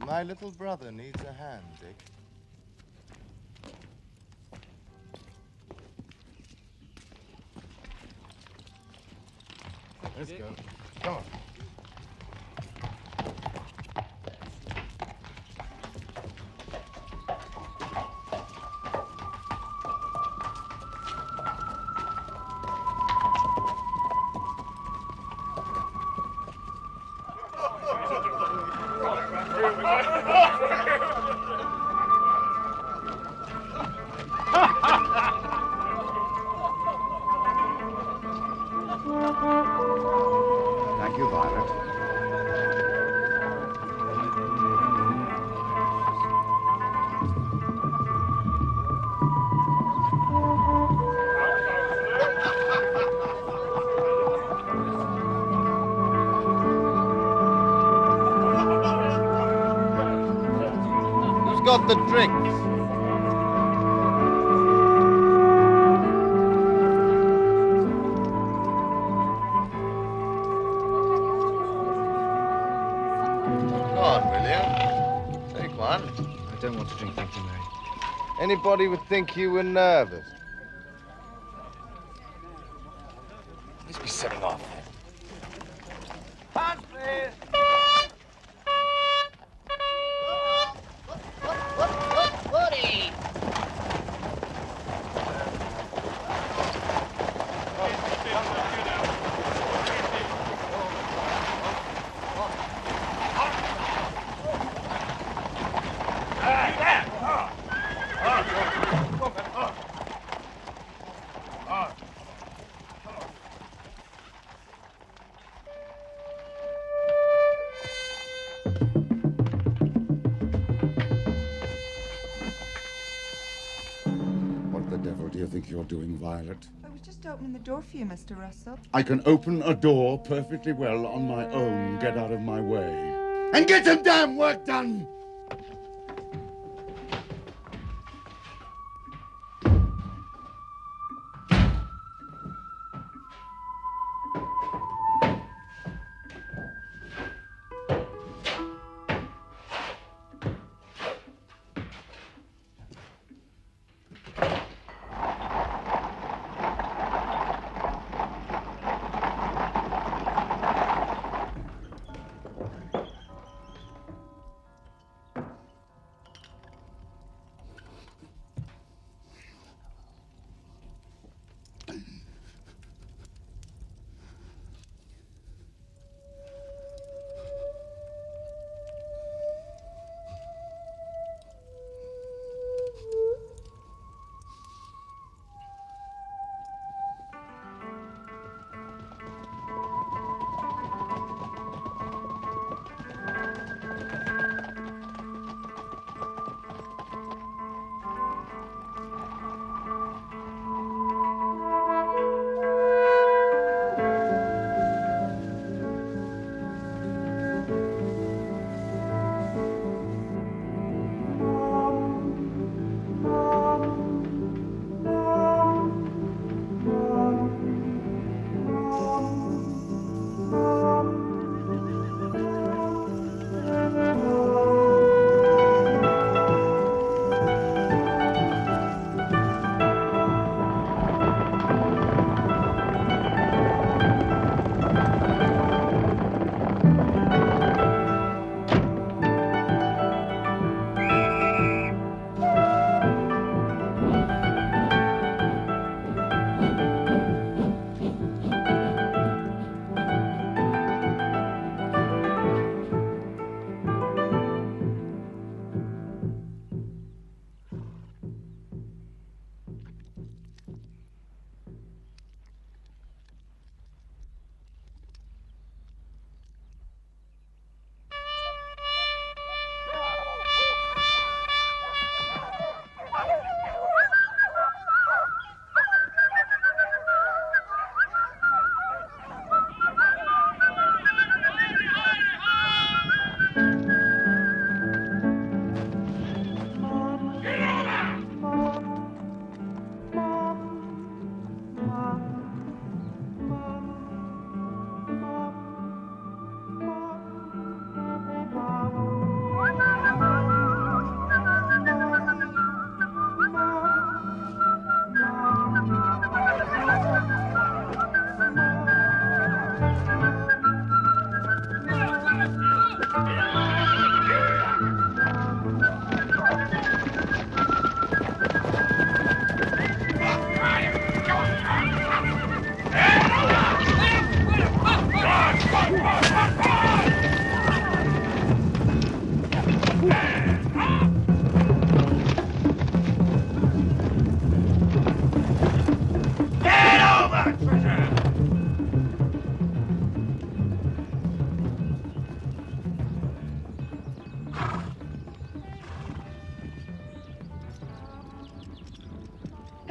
My little brother needs a hand, Dick. Let's go. Come on. Thank you, Violet. Who's got the drinks? Go on, will you? Take one. I don't want to drink, thank you, Mary. Anybody would think you were nervous. Let's be setting off. Hands, please. Woody! What the devil do you think you're doing, Violet? I was just opening the door for you, Mr. Russell. I can open a door perfectly well on my own. Get out of my way. And get some damn work done!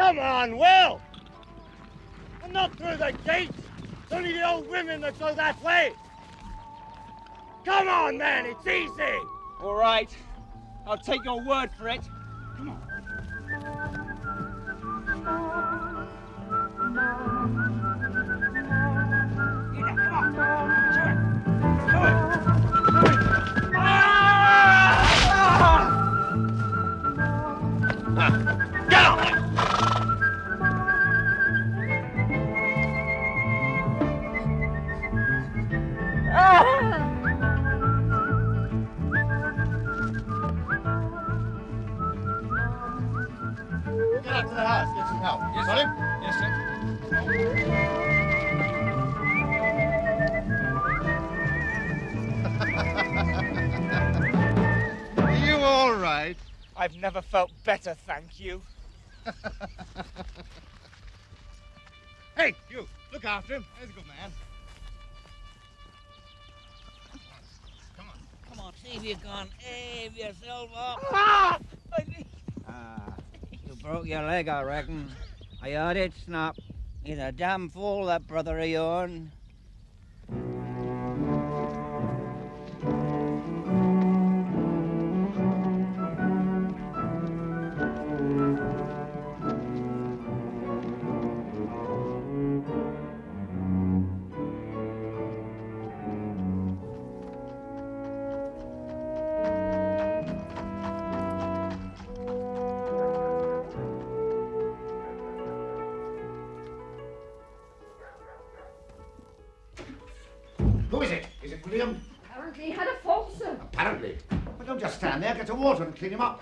Come on, Will! I'm not through the gates. It's only the old women that go that way. Come on, man, it's easy. All right, I'll take your word for it. Come on. Here, come on. Do it. Do it. Do it. Get on there! Get up to the house, get some help. Yes, Got sir. him? Yes, sir. Are you all right? I've never felt better, thank you. Hey, you, look after him. There's a good man. Come on, see if you can heave yourself up. You broke your leg, I reckon. I heard it snap. He's a damn fool, that brother of yourn. Who is it? Is it William? Apparently he had a fall, sir. Apparently. But don't just stand there. Get some water and clean him up.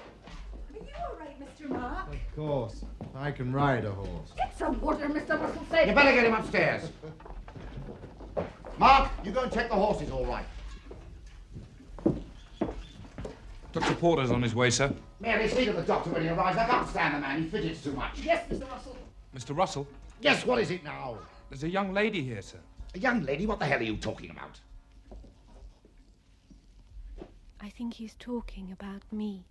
Are you all right, Mr. Mark? Of course. I can ride a horse. Get some water, Mr. Russell said. You better get him upstairs. Mark, you go and check the horses all right. Dr. Porter's on his way, sir. Mary, see to the doctor when he arrives. I can't stand the man. He fidgets too much. Yes, Mr. Russell. Mr. Russell, Yes, what is it now? there's a young lady here, sir. A young lady? What the hell are you talking about? I think he's talking about me.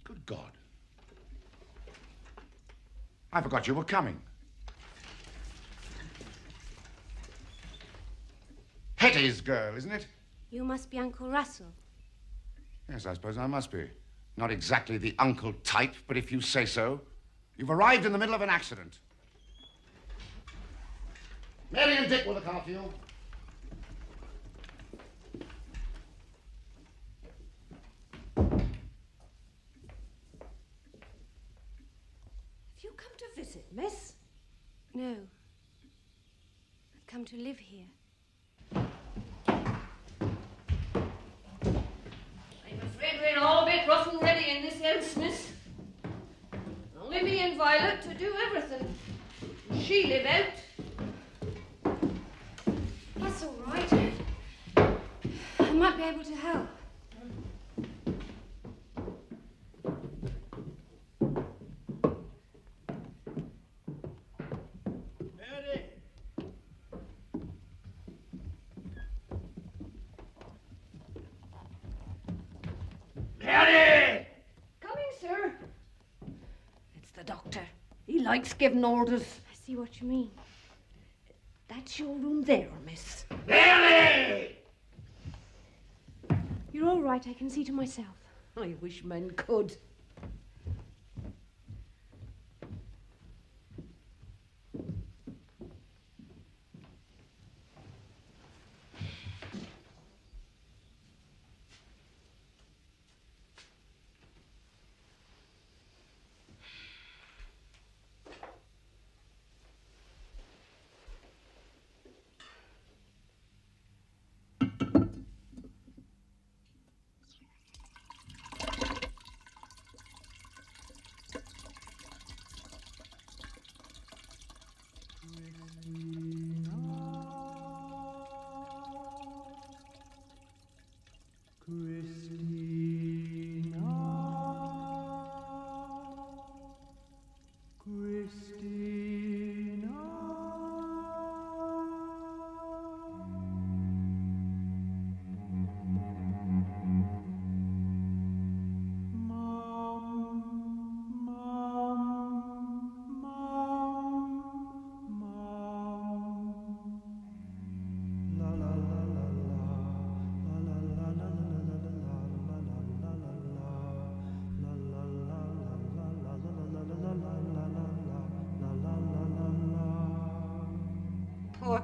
Good God. I forgot you were coming. Hetty's girl, isn't it? You must be Uncle Russell. Yes, I suppose I must be. Not exactly the uncle type, but if you say so. You've arrived in the middle of an accident. Mary and Dick will look after you. Have you come to visit, miss? No. I've come to live here. I'm afraid we're all a bit rough and ready in this house, miss. Only me and Violet to do everything. She live out. That's all right. I might be able to help. Mary! Coming, sir. It's the doctor. He likes giving orders. I see what you mean. That's your room there, miss. Mary! You're all right. I can see to myself. I wish men could.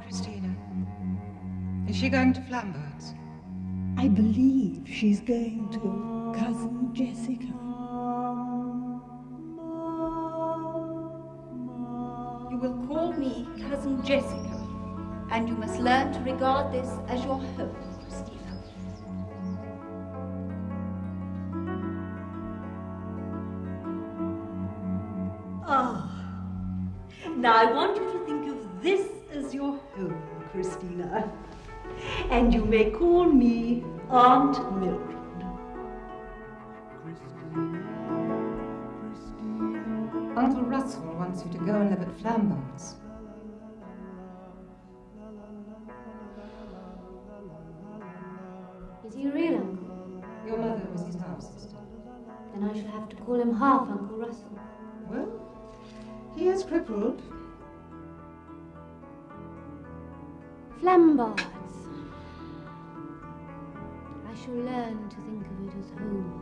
Christina? Is she going to Flambards? I believe she's going to Cousin Jessica. You will call me Cousin Jessica, and you must learn to regard this as your home, Christina. Now I want you to think of this as your home, Christina. And you may call me Aunt Mildred. Uncle Russell wants you to go and live at Flambards. Is he a real uncle? Your mother was his half-sister. Then I shall have to call him half Uncle Russell. Well, he is crippled. Flambards. I shall learn to think of it as home.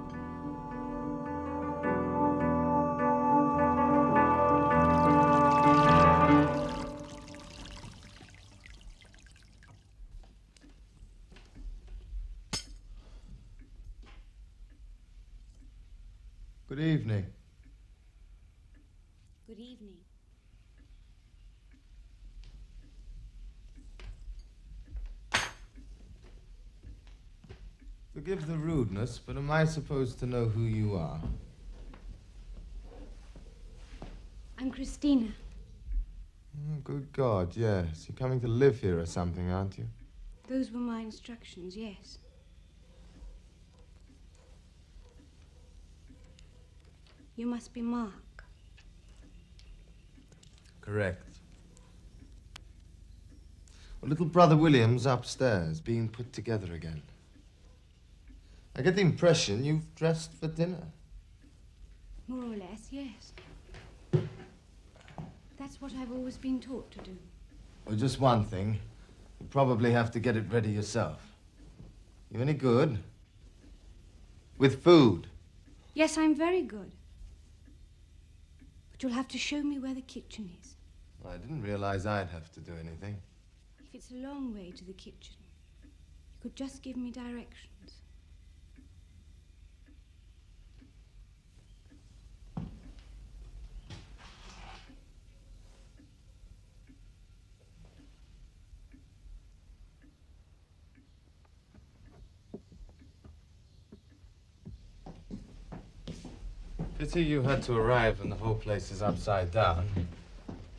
Good evening. Good evening. Forgive the rudeness, but am I supposed to know who you are? I'm Christina. Oh, good God, yes. You're coming to live here or something, aren't you? Those were my instructions, yes. You must be Mark. Correct. Well, little brother William's upstairs, being put together again. I get the impression you've dressed for dinner. More or less, yes. That's what I've always been taught to do. Well, just one thing. You probably have to get it ready yourself. You any good? With food? Yes, I'm very good. But you'll have to show me where the kitchen is. Well, I didn't realize I'd have to do anything. If it's a long way to the kitchen, you could just give me directions. Pity you had to arrive and the whole place is upside down.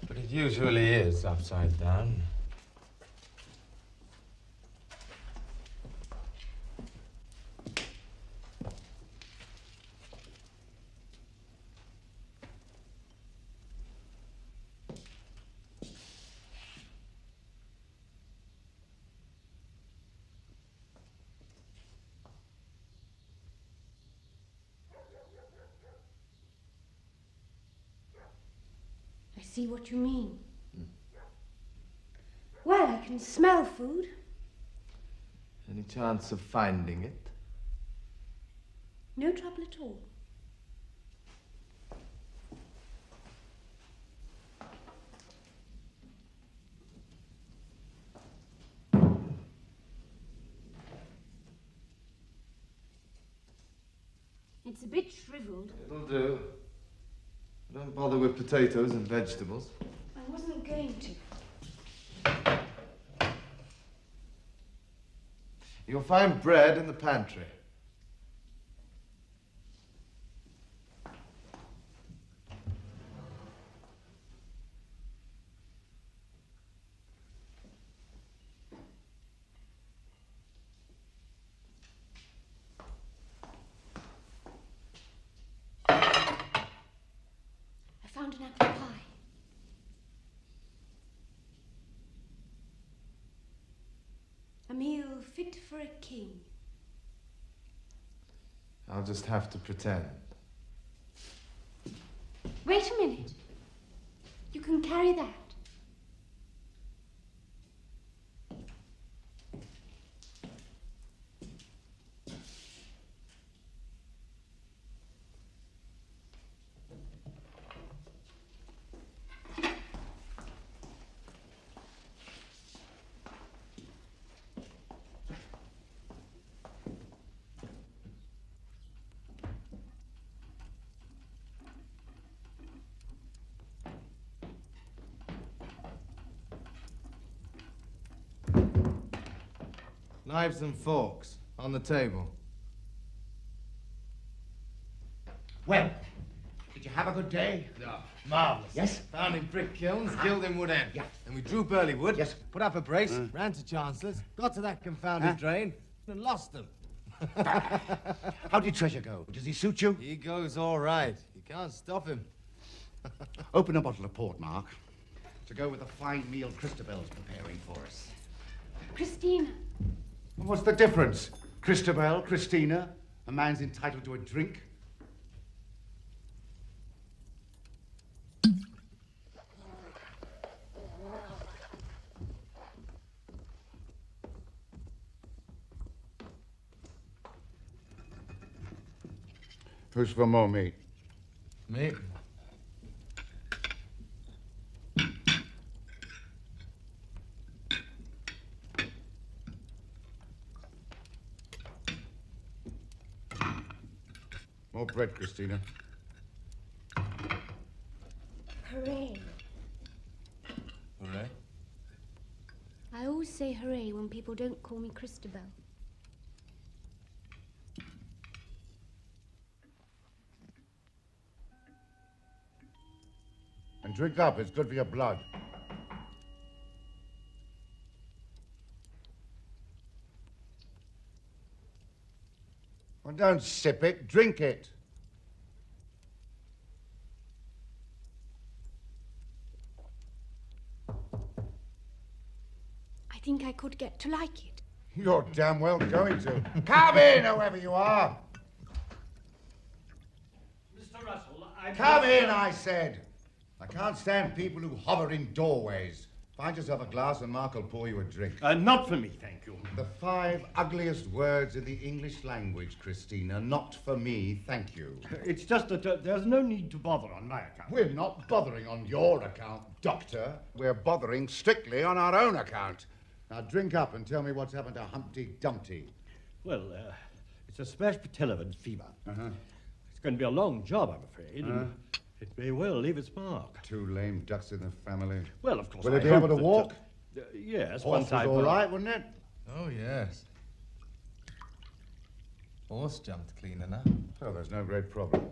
But it usually is upside down. I see what you mean. Well, I can smell food. Any chance of finding it? No trouble at all. It's a bit shriveled. It'll do. Don't bother with potatoes and vegetables. I wasn't going to. You'll find bread in the pantry. I found an apple pie. A meal fit for a king. I'll just have to pretend. Wait a minute. You can carry that. Knives and forks on the table. Well, did you have a good day? No. Marvellous. Yes? Found in brick kilns, killed in Wood End. Yeah. And we drew Burleywood. Yes. Put up a brace, ran to Chancellor's, got to that confounded drain, and lost them. How did Treasure go? Does he suit you? He goes all right. You can't stop him. Open a bottle of port, Mark, to go with the fine meal Christabel's preparing for us. Christina. What's the difference? Christabel, Christina, a man's entitled to a drink. Who's for more meat? Me? More bread, Christina. Hooray. Hooray? I always say hooray when people don't call me Christabel. And drink up, it's good for your blood. Well, don't sip it, drink it. I think I could get to like it. You're damn well going to. Come in, whoever you are. Mr. Russell, Come in, I said. I can't stand people who hover in doorways. Find yourself a glass and Mark will pour you a drink. Not for me, thank you. The 5 ugliest words in the English language, Christina. Not for me, thank you. It's just that there's no need to bother on my account. We're not bothering on your account, Doctor. We're bothering strictly on our own account. Now drink up and tell me what's happened to Humpty Dumpty. Well, it's a smashed patella and fever. It's going to be a long job, I'm afraid. And it may well leave its mark. 2 lame ducks in the family. Well, of course, Will I they be able to hope that, walk? Yes, Horse once I... was all right, wouldn't it? Oh, yes. Horse jumped clean enough. So there's no great problem.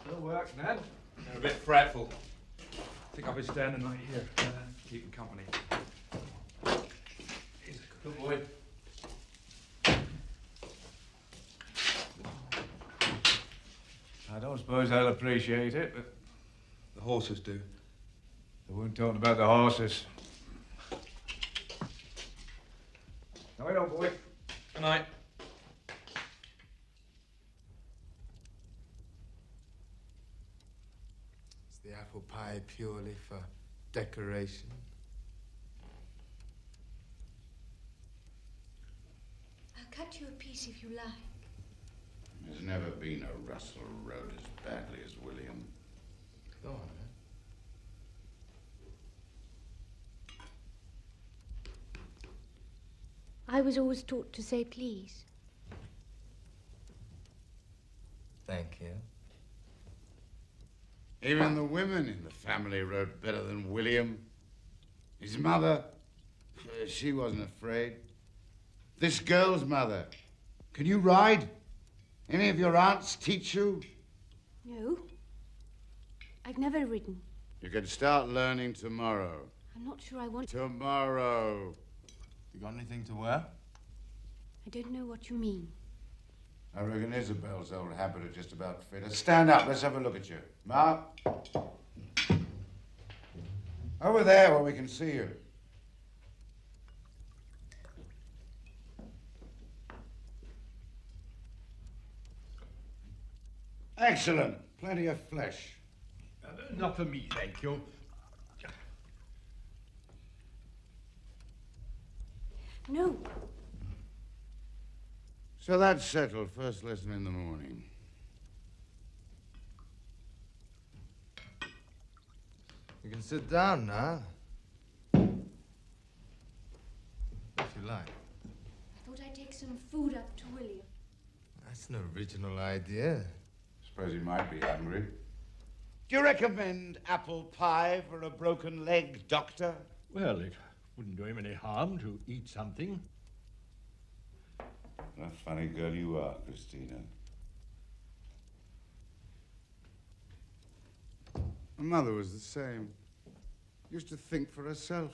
Good work, Ned. They're a bit fretful. I think I'll be staying the night here. Keeping company. He's a good boy. I don't suppose they'll appreciate it, but The horses do. they weren't talking about the horses. Night, old boy. Good night. Is the apple pie purely for decoration? I'll cut you a piece if you like. There's never been a Russell Road as badly as William. Go on, man. I was always taught to say please. Thank you. Even the women in the family wrote better than William. His mother, she wasn't afraid. This girl's mother, can you ride? Any of your aunts teach you? No. I've never ridden. You can start learning tomorrow. I'm not sure I want... Tomorrow. You got anything to wear? I don't know what you mean. I reckon Isabel's old habit would just about fit her. Stand up, let's have a look at you. Mark. Over there where we can see you. Excellent. Plenty of flesh. Not for me, thank you. No. So that's settled. First lesson in the morning. You can sit down now. If you like. I thought I'd take some food up to William. That's an original idea. Suppose he might be hungry. Do you recommend apple pie for a broken leg, Doctor? Well, it wouldn't do him any harm to eat something. What a funny girl you are, Christina. My mother was the same. Used to think for herself.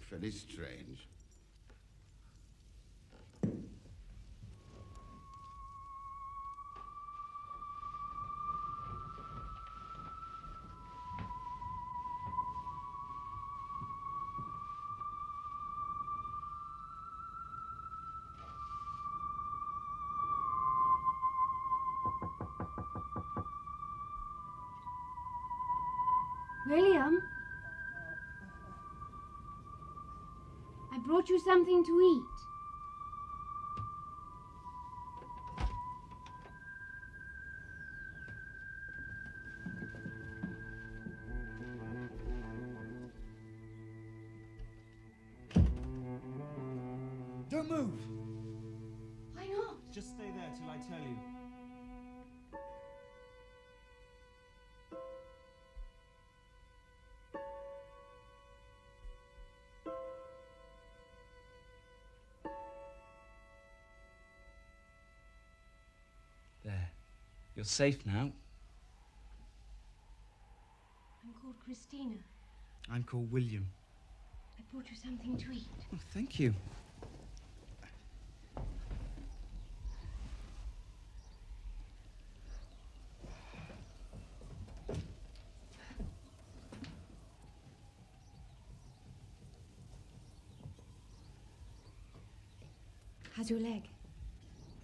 Very strange. William? I brought you something to eat. Don't move! Why not? Just stay there till I tell you. There. You're safe now. I'm called Christina. I'm called William. I brought you something to eat. Oh, thank you. How's your leg?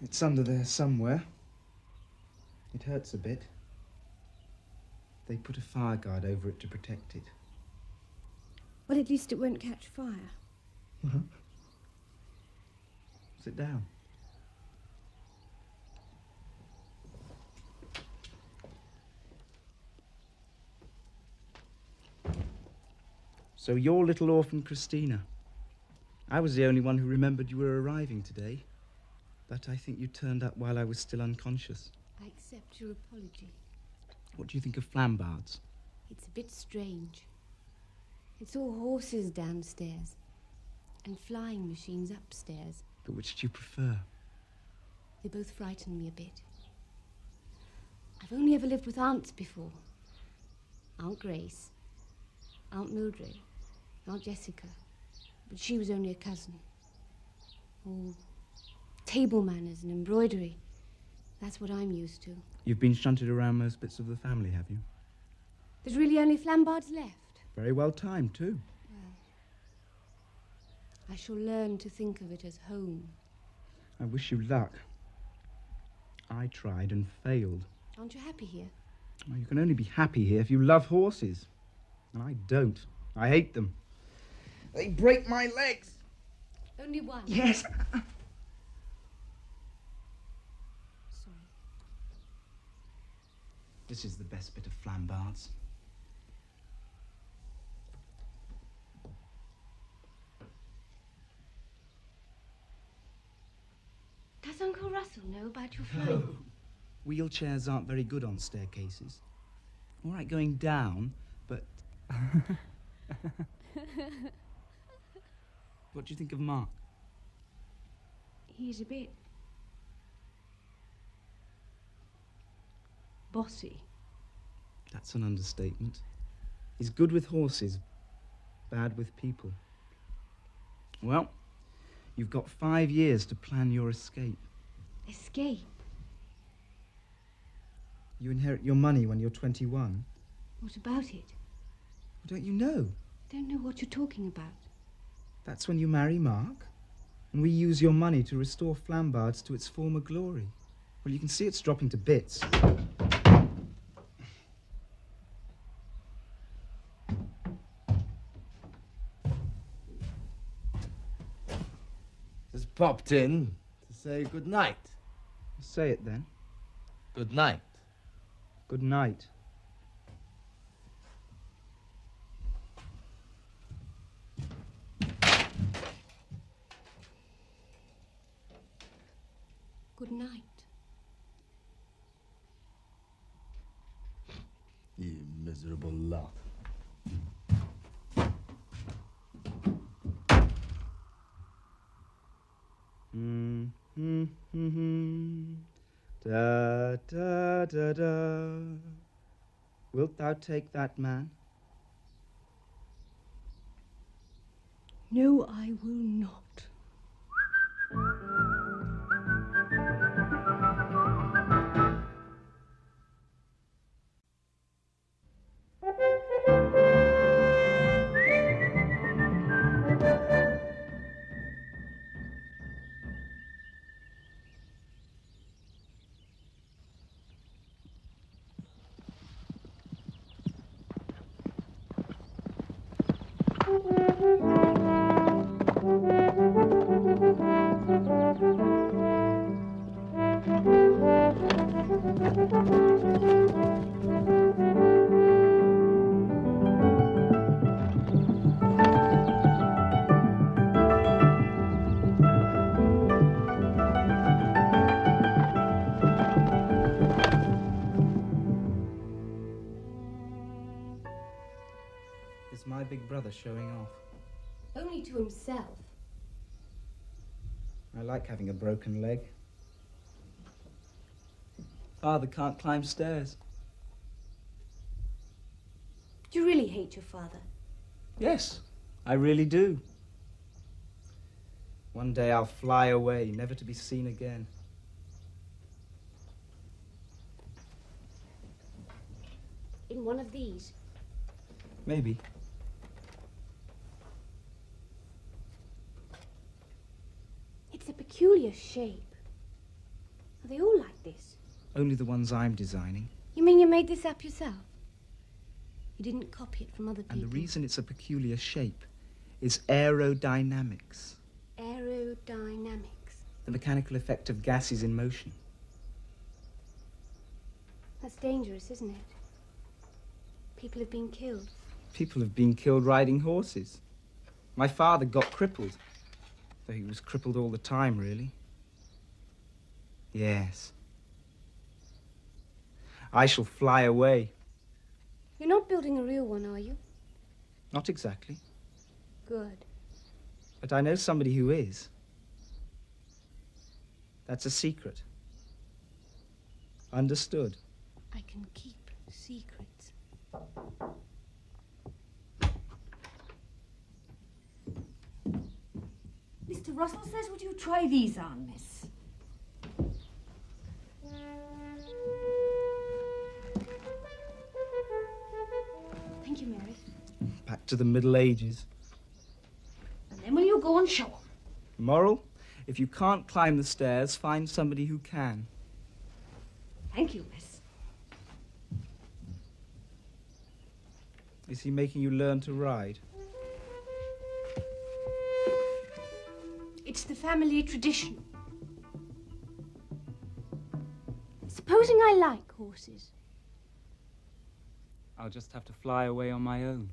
It's under there somewhere. It hurts a bit. They put a fire guard over it to protect it. Well, at least it won't catch fire. Sit down. So you're little orphan Christina. I was the only one who remembered you were arriving today. But I think you turned up while I was still unconscious. I accept your apology. What do you think of Flambards? It's a bit strange. It's all horses downstairs and flying machines upstairs. But which do you prefer? They both frighten me a bit. I've only ever lived with aunts before. Aunt Grace, Aunt Mildred, Aunt Jessica. But she was only a cousin. Oh, table manners and embroidery. That's what I'm used to. You've been shunted around most bits of the family, have you? There's really only Flambards left. Very well timed, too. Well, I shall learn to think of it as home. I wish you luck. I tried and failed. Aren't you happy here? Oh, you can only be happy here if you love horses. And I don't. I hate them. They break my legs. Only one? Yes. Sorry. This is the best bit of Flambards. Does Uncle Russell know about your flight? Wheelchairs aren't very good on staircases. All right going down, but... What do you think of Mark? He's a bit... bossy. That's an understatement. He's good with horses, bad with people. Well, you've got 5 years to plan your escape. Escape? You inherit your money when you're 21. What about it? Don't you know? I don't know what you're talking about. That's when you marry Mark, and we use your money to restore Flambards to its former glory. Well, you can see it's dropping to bits. Just popped in to say good night. Say it then. Good night. Good night. Good night. Miserable lot. Da, da, da, da. Wilt thou take that man? No, I will not. Is my big brother showing off? Only to himself. I like having a broken leg. Father can't climb stairs. Do you really hate your father? Yes, I really do. One day I'll fly away, never to be seen again. In one of these? Maybe. It's a peculiar shape. Are they all like this? Only the ones I'm designing. You mean you made this up yourself? You didn't copy it from other people? And the reason it's a peculiar shape is aerodynamics. Aerodynamics. The mechanical effect of gases in motion. That's dangerous, isn't it? People have been killed. People have been killed riding horses. My father got crippled. Though he was crippled all the time, really. Yes. I shall fly away. You're not building a real one, are you? Not exactly. Good. But I know somebody who is. That's a secret. Understood? I can keep secrets. Mr. Russell says, would you try these on, miss? Thank you, Mary. Back to the Middle Ages. And then will you go and show 'em? Moral? If you can't climb the stairs, find somebody who can. Thank you, miss. Is he making you learn to ride? It's the family tradition. Supposing I like horses. I'll just have to fly away on my own.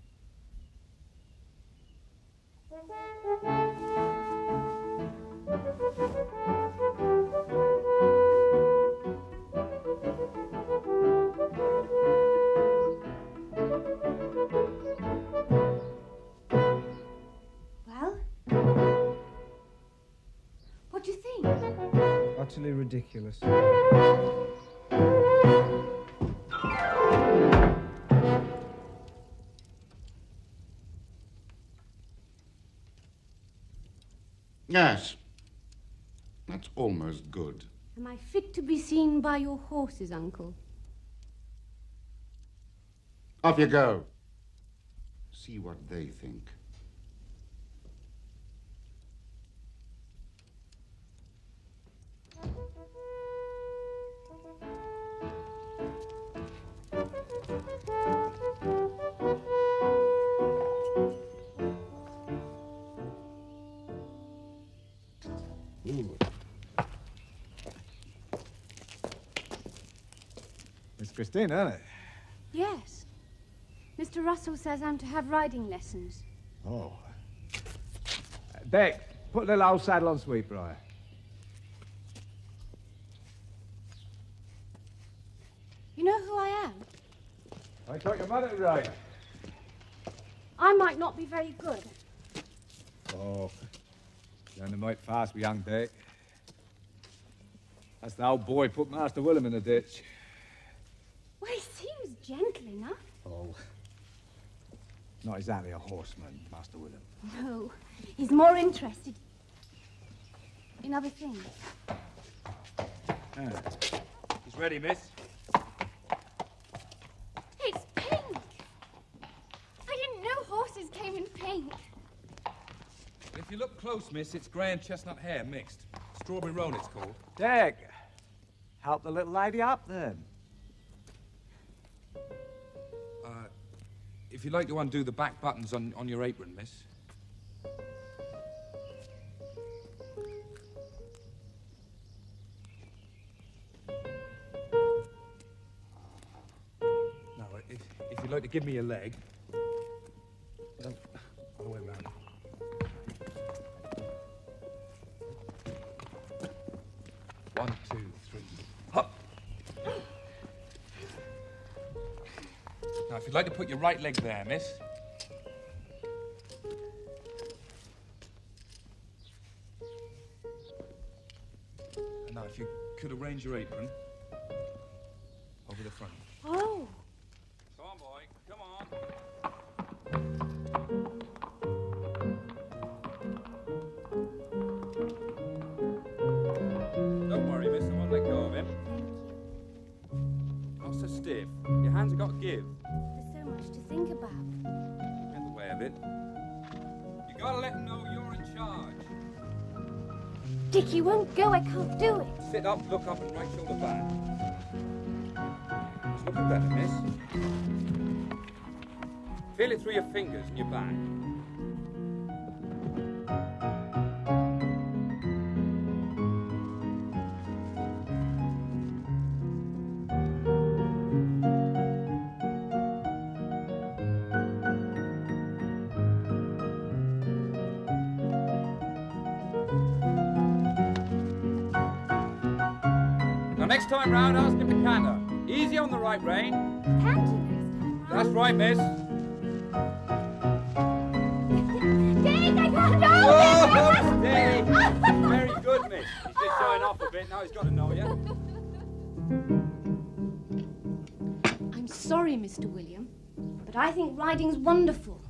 Well? What do you think? Utterly ridiculous. Yes. That's almost good. Am I fit to be seen by your horses, Uncle? Off you go. See what they think. Miss Christina, isn't it? Yes. Mr. Russell says I'm to have riding lessons. Oh. Beck, put the little old saddle on Sweetbriar. You know who I am? I thought your mother right. I might not be very good. Oh, learning might fast with young Dick. That's the old boy put Master Willem in the ditch. Well, he seems gentle enough. Oh, not exactly a horseman, Master Willem. No, he's more interested in other things. He's ready, miss. It's pink. I didn't know horses came in pink. If you look close, miss, it's grey and chestnut hair mixed. Strawberry roan, it's called. Dick, help the little lady up then. If you'd like to undo the back buttons on your apron, miss. Now, if you'd like to give me your leg. No, other way around. One, two, three. Hop! Now, if you'd like to put your right leg there, miss. And now, if you could arrange your apron over the front. Oh. Come on, boy. Come on. Don't worry, miss. I won't let go of him. Not so stiff. Your hands have got to give. There's so much to think about. In the way of it. You gotta let him know you're in charge. Dick, you won't go. I can't do it. Sit up, look up, and right shoulder back. It's looking better, miss. Feel it through your fingers and your back. Now, next time round, ask him to canter. Easy on the right rein. Canter next time. That's right, miss. Dick, I can't Oh, steady. Very good, miss. He's just showing off a bit. Now he's got to know you. I'm sorry, Mr. William, but I think riding's wonderful.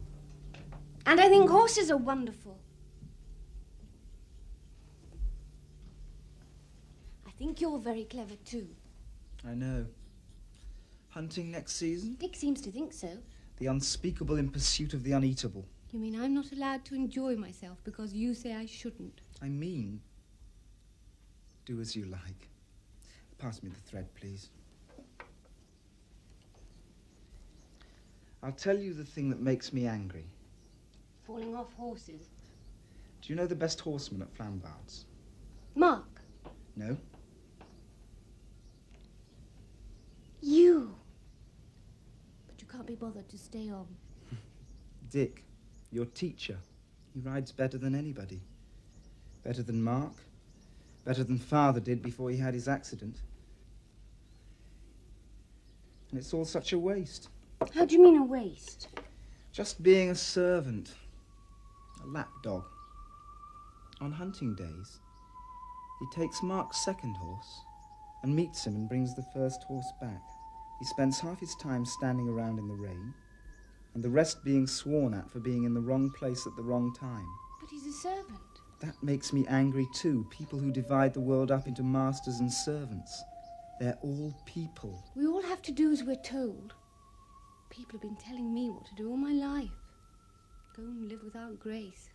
And I think horses are wonderful. I think you're very clever, too. I know. Hunting next season? Dick seems to think so. The unspeakable in pursuit of the uneatable. You mean I'm not allowed to enjoy myself because you say I shouldn't? I mean, do as you like. Pass me the thread, please. I'll tell you the thing that makes me angry. Falling off horses. Do you know the best horseman at Flambards? Mark. No? You. But you can't be bothered to stay on. Dick, your teacher. He rides better than anybody. Better than Mark. Better than Father did before he had his accident. And it's all such a waste. How do you mean a waste? Just being a servant. A lapdog. On hunting days, he takes Mark's second horse and meets him and brings the first horse back. He spends half his time standing around in the rain and the rest being sworn at for being in the wrong place at the wrong time. But he's a servant. That makes me angry too. People who divide the world up into masters and servants. They're all people. We all have to do as we're told. People have been telling me what to do all my life. Go and live with Aunt Grace.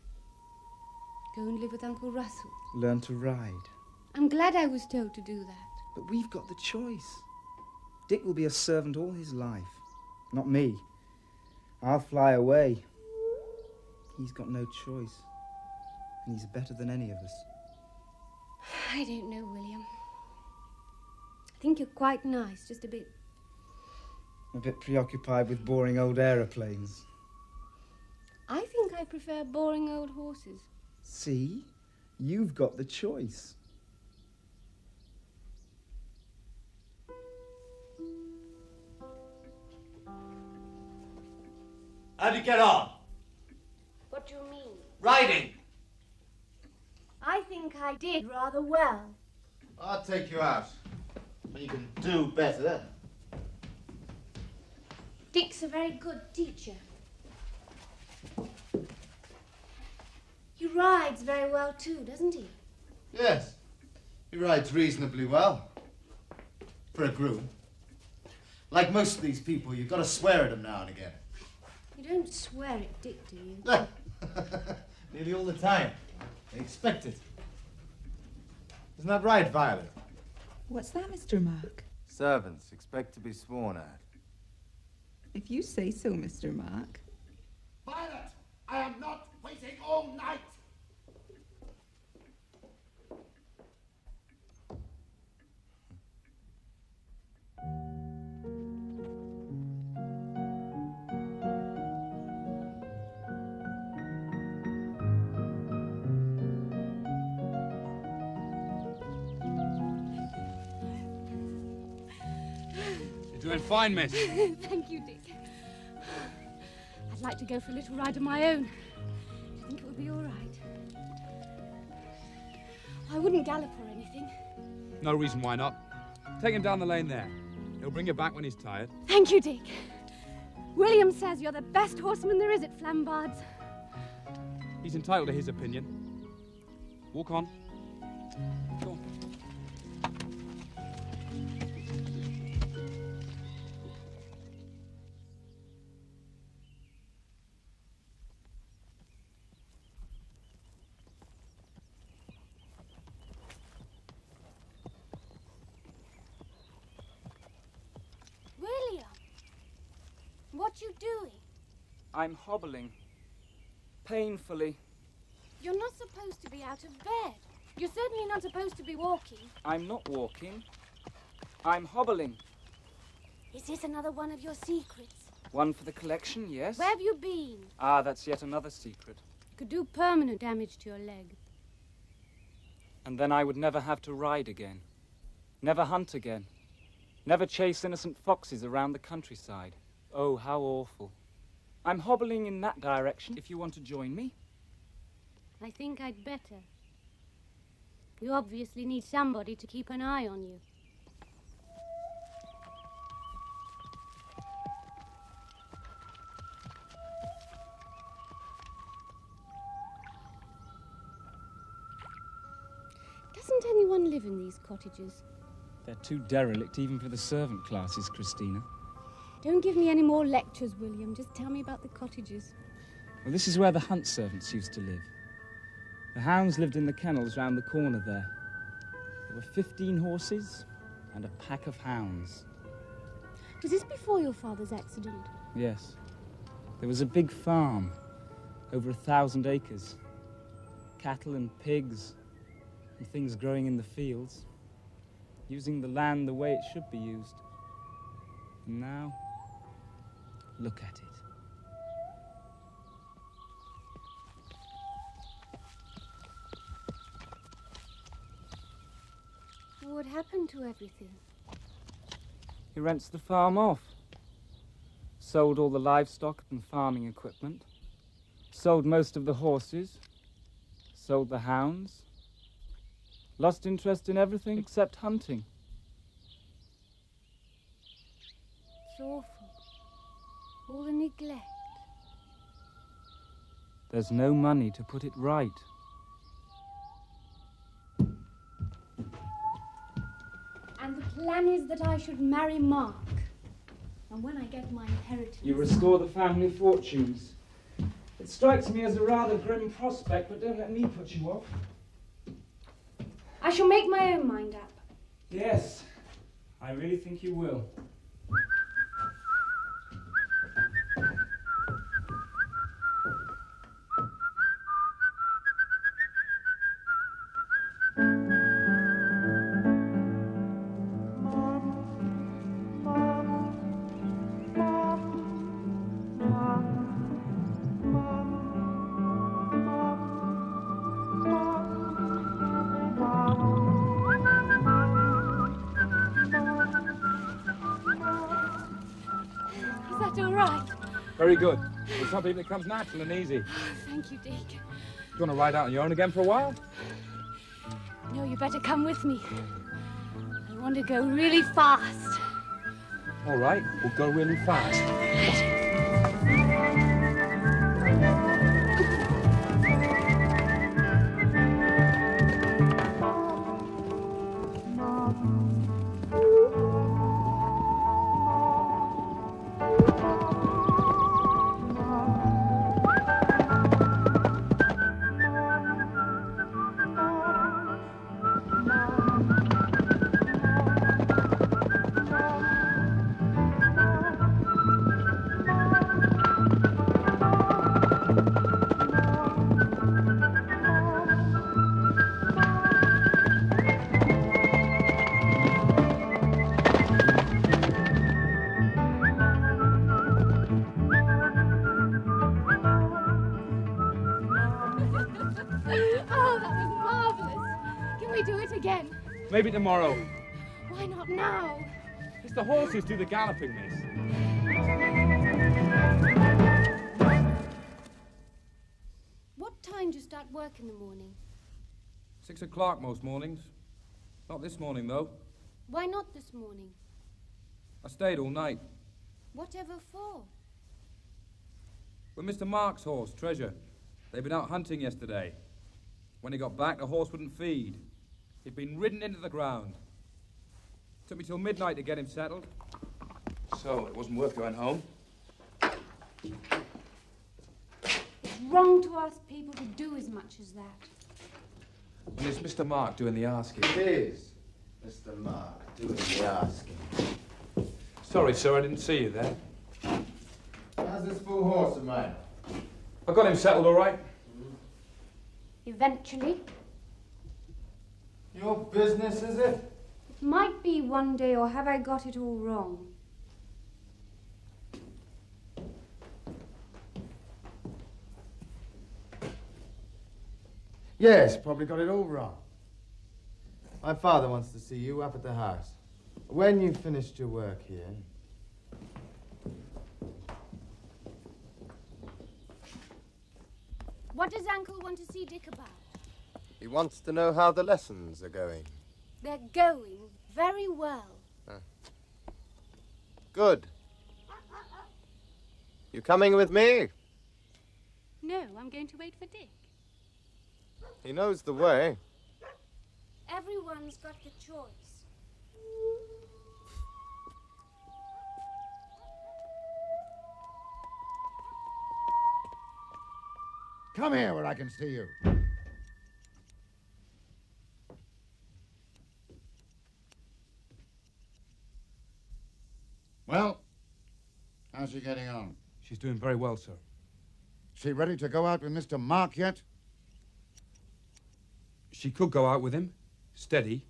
Go and live with Uncle Russell. Learn to ride. I'm glad I was told to do that. But we've got the choice. Dick will be a servant all his life. Not me. I'll fly away. He's got no choice. And he's better than any of us. I don't know, William. I think you're quite nice, just a bit... A bit preoccupied with boring old aeroplanes. I think I prefer boring old horses. See? You've got the choice. How'd you get on? What do you mean? Riding. I think I did rather well. I'll take you out. You can do better. Dick's a very good teacher. He rides very well too, doesn't he? Yes. He rides reasonably well. For a groom. Like most of these people, you've got to swear at him now and again. You don't swear at Dick, do you? Nearly all the time. They expect it. Isn't that right, Violet? What's that, Mr. Mark? Servants expect to be sworn at. If you say so, Mr. Mark. Violet, I am not waiting all night. You're doing fine, miss. Thank you, Dick. I'd like to go for a little ride of my own. Do you think it would be all right? I wouldn't gallop or anything. No reason why not. Take him down the lane there. He'll bring you back when he's tired. Thank you, Dick. William says you're the best horseman there is at Flambards. He's entitled to his opinion. Walk on. Go on. William, what you doing? I'm hobbling. Painfully. You're not supposed to be out of bed. You're certainly not supposed to be walking. I'm not walking. I'm hobbling. Is this another one of your secrets? One for the collection, yes. Where have you been? Ah, that's yet another secret. You could do permanent damage to your leg. And then I would never have to ride again. Never hunt again. Never chase innocent foxes around the countryside. Oh, how awful. I'm hobbling in that direction if you want to join me. I think I'd better. You obviously need somebody to keep an eye on you. Doesn't anyone live in these cottages? They're too derelict even for the servant classes, Christina. Don't give me any more lectures, William. Just tell me about the cottages. Well, this is where the hunt servants used to live. The hounds lived in the kennels round the corner there. There were 15 horses and a pack of hounds. Was this before your father's accident? Yes. There was a big farm, over 1,000 acres. Cattle and pigs and things growing in the fields. Using the land the way it should be used. And now, look at it. What happened to everything? He rents the farm off. Sold all the livestock and farming equipment. Sold most of the horses. Sold the hounds. Lost interest in everything except hunting. It's awful. All the neglect. There's no money to put it right. And the plan is that I should marry Mark. And when I get my inheritance... You restore the family fortunes. It strikes me as a rather grim prospect, but don't let me put you off. I shall make my own mind up. Yes, I really think you will. Is that all right? Very good. For some people, it comes natural and easy. Thank you, Dick. Do you want to ride out on your own again for a while? No, you better come with me. I want to go really fast. All right, we'll go really fast. Oh, that was marvelous. Can we do it again? Maybe tomorrow. Why not now? It's the horses do the galloping, miss. What time do you start work in the morning? 6 o'clock most mornings. Not this morning, though. Why not this morning? I stayed all night. Whatever for? With Mr. Mark's horse, Treasure. They'd been out hunting yesterday. When he got back, the horse wouldn't feed. He'd been ridden into the ground. Took me till midnight to get him settled. So it wasn't worth going home. It's wrong to ask people to do as much as that. And it's Mr. Mark doing the asking. It is Mr. Mark doing the asking. Sorry, sir, I didn't see you there. How's this fool horse of mine? I got him settled all right. Eventually. Your business, is it? It might be one day, or have I got it all wrong? Yes, probably got it all wrong. My father wants to see you up at the house. When you've finished your work here. What does Uncle want to see Dick about? He wants to know how the lessons are going. They're going very well. Good. You coming with me? No, I'm going to wait for Dick. He knows the way. Everyone's got the choice. Come here where I can see you. Well, how's she getting on? She's doing very well, sir. She ready to go out with Mr. Mark yet? She could go out with him. Steady.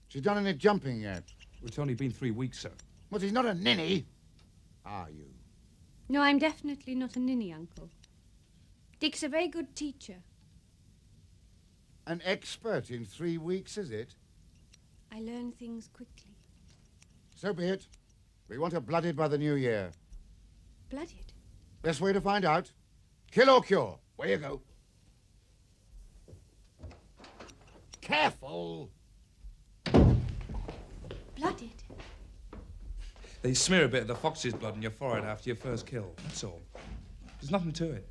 She done any jumping yet? It's only been 3 weeks, sir. Well, she's not a ninny. Are you? No, I'm definitely not a ninny, Uncle. Dick's a very good teacher. An expert in 3 weeks, is it? I learn things quickly. So be it. We want her blooded by the new year. Blooded? Best way to find out. Kill or cure. Where you go. Careful. Blooded? They smear a bit of the fox's blood on your forehead after your first kill. That's all. There's nothing to it.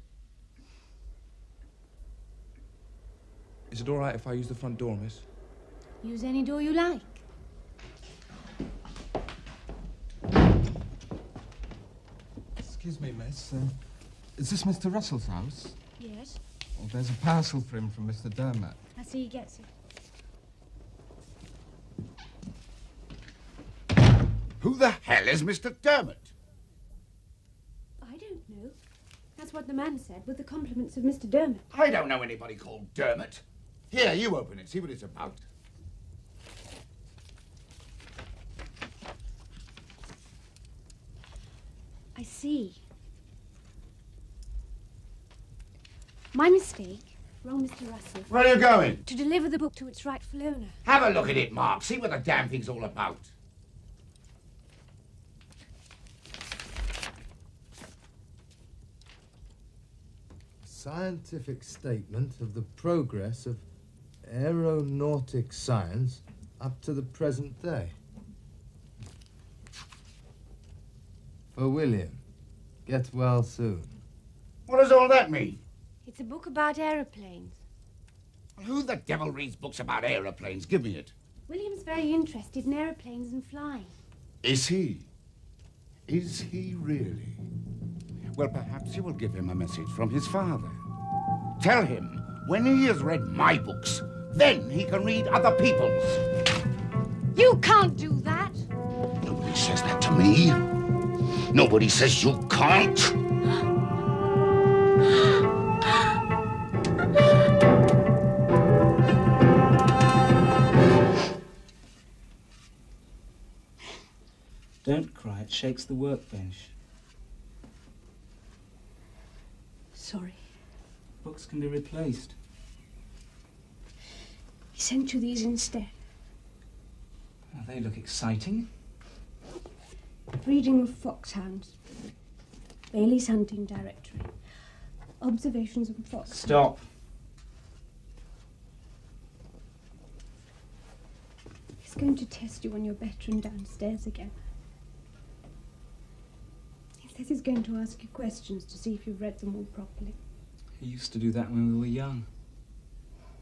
Is it all right if I use the front door, miss? Use any door you like. Excuse me, miss. Is this Mr. Russell's house? Yes. Well, there's a parcel for him from Mr. Dermot. I see he gets it. Who the hell is Mr. Dermot? I don't know. That's what the man said, with the compliments of Mr. Dermot. I don't know anybody called Dermot. Here, you open it. See what it's about. I see. My mistake. Wrong, Mr. Russell. Where are you going? To deliver the book to its rightful owner. Have a look at it, Mark. See what the damn thing's all about. scientific statement of the progress of aeronautic science up to the present day. For William, get well soon. What does all that mean? It's a book about aeroplanes. Who the devil reads books about aeroplanes? Give me it. William's very interested in aeroplanes and flying. Is he? Is he really? Well, perhaps you will give him a message from his father. Tell him when he has read my books, then he can read other people's. You can't do that. Nobody says that to me. Nobody says you can't. Don't cry, it shakes the workbench. Sorry. Books can be replaced. He sent you these instead. Oh, they look exciting. Breeding of foxhounds. Bailey's Hunting Directory. Observations of foxhounds. Stop. He's going to test you on your bedroom downstairs again. He says he's going to ask you questions to see if you've read them all properly. He used to do that when we were young.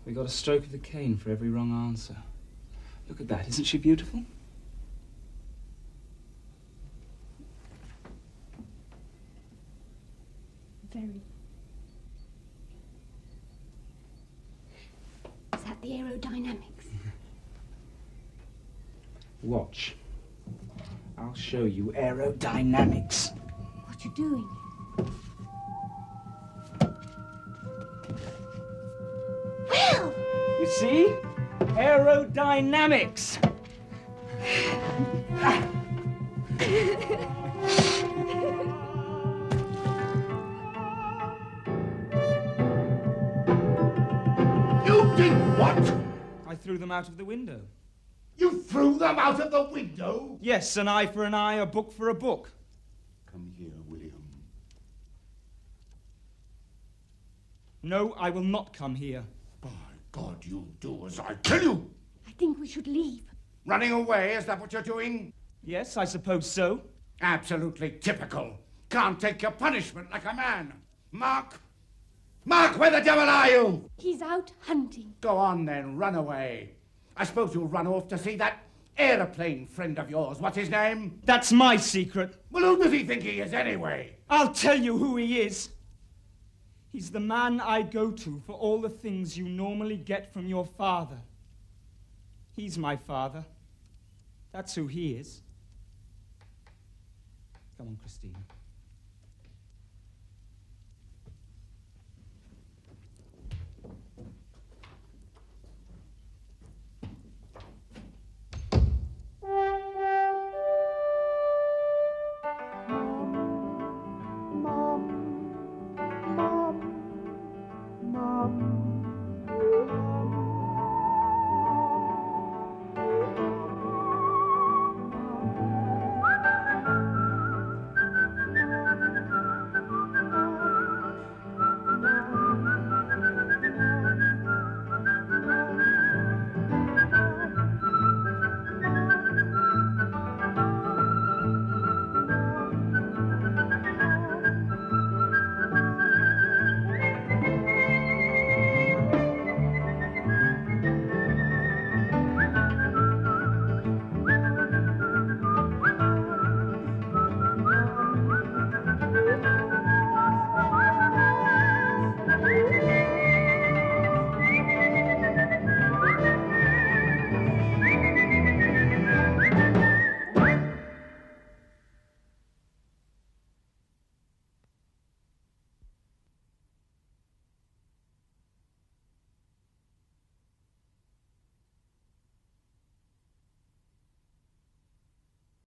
We got a stroke of the cane for every wrong answer. Look at that, isn't she beautiful? Very. Is that the aerodynamics? Watch. I'll show you aerodynamics. What you doing? Well! You see? Aerodynamics. You did what? I threw them out of the window. You threw them out of the window? Yes, an eye for an eye, a book for a book. Come here, William. No, I will not come here. By God, you'll do as I tell you. I think we should leave. Running away, is that what you're doing? Yes, I suppose so. Absolutely typical. Can't take your punishment like a man. Mark! Mark, where the devil are you? He's out hunting. Go on then, run away. I suppose you'll run off to see that aeroplane friend of yours. What's his name? That's my secret. Well, who does he think he is anyway? I'll tell you who he is. He's the man I go to for all the things you normally get from your father. He's my father. That's who he is. Come on, Christina.